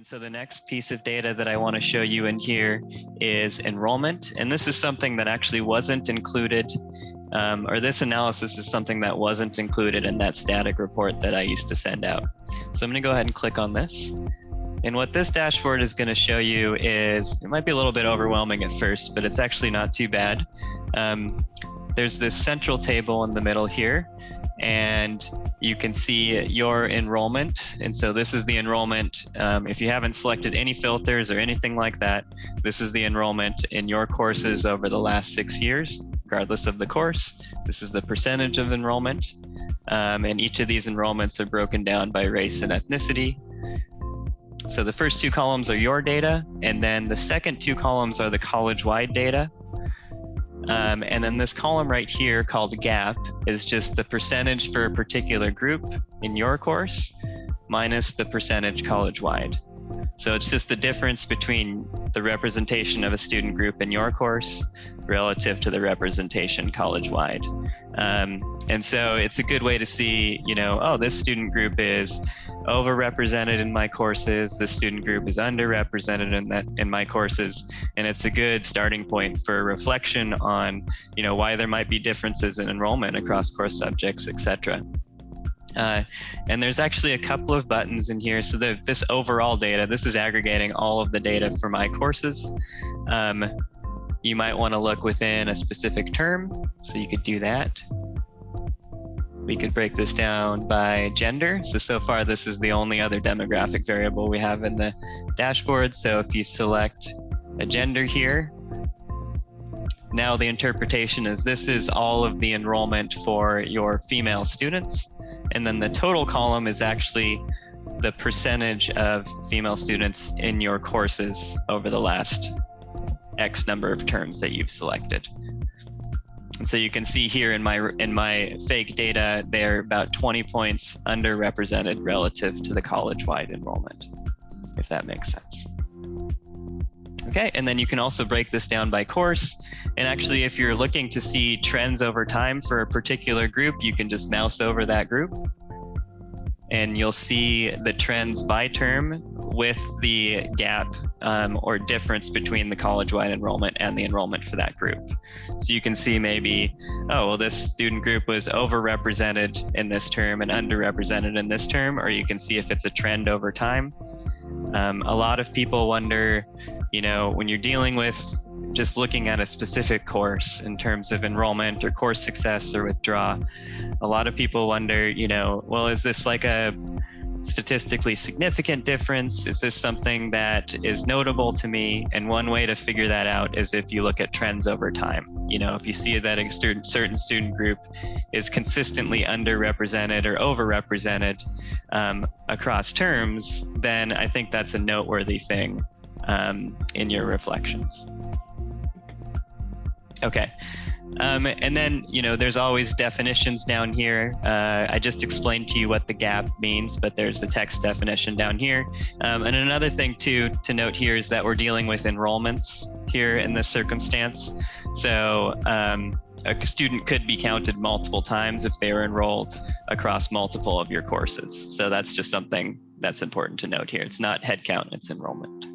And so the next piece of data that I want to show you in here is enrollment. And this is something that actually wasn't included, or this analysis is something that wasn't included in that static report that I used to send out. So I'm going to go ahead and click on this. And what this dashboard is going to show you is, it might be a little bit overwhelming at first, but it's actually not too bad. There's this central table in the middle here, and you can see your enrollment. And so this is the enrollment. If you haven't selected any filters or anything like that, this is the enrollment in your courses over the last 6 years, regardless of the course. This is the percentage of enrollment. And each of these enrollments are broken down by race and ethnicity. So the first two columns are your data, and then the second two columns are the college-wide data. And then this column right here called gap is just the percentage for a particular group in your course minus the percentage college-wide. So it's just the difference between the representation of a student group in your course relative to the representation college-wide. And so it's a good way to see, oh, this student group is overrepresented in my courses, this student group is underrepresented in my courses, and it's a good starting point for reflection on, why there might be differences in enrollment across course subjects, etc. And there's actually a couple of buttons in here. So this overall data, this is aggregating all of the data for my courses. You might want to look within a specific term, so you could do that. We could break this down by gender. So far, this is the only other demographic variable we have in the dashboard. So if you select a gender here, now the interpretation is this is all of the enrollment for your female students. And then the total column is actually the percentage of female students in your courses over the last X number of terms that you've selected. And so you can see here in my fake data, they're about 20 points underrepresented relative to the college-wide enrollment, if that makes sense. Okay, and then you can also break this down by course. And actually, if you're looking to see trends over time for a particular group, you can just mouse over that group. And you'll see the trends by term with the gap or difference between the college-wide enrollment and the enrollment for that group. So you can see maybe, oh, well, this student group was overrepresented in this term and underrepresented in this term, or you can see if it's a trend over time. A lot of people wonder, when you're dealing with just looking at a specific course in terms of enrollment or course success or withdraw, a lot of people wonder, well, is this like a statistically significant difference? Is this something that is notable to me? And one way to figure that out is if you look at trends over time. If you see that a certain student group is consistently underrepresented or overrepresented across terms, then I think that's a noteworthy thing in your reflections. Okay. And then, there's always definitions down here. I just explained to you what the gap means, but there's the text definition down here. And another thing to note here is that we're dealing with enrollments here in this circumstance. So a student could be counted multiple times if they were enrolled across multiple of your courses. So that's just something that's important to note here. It's not head count, it's enrollment.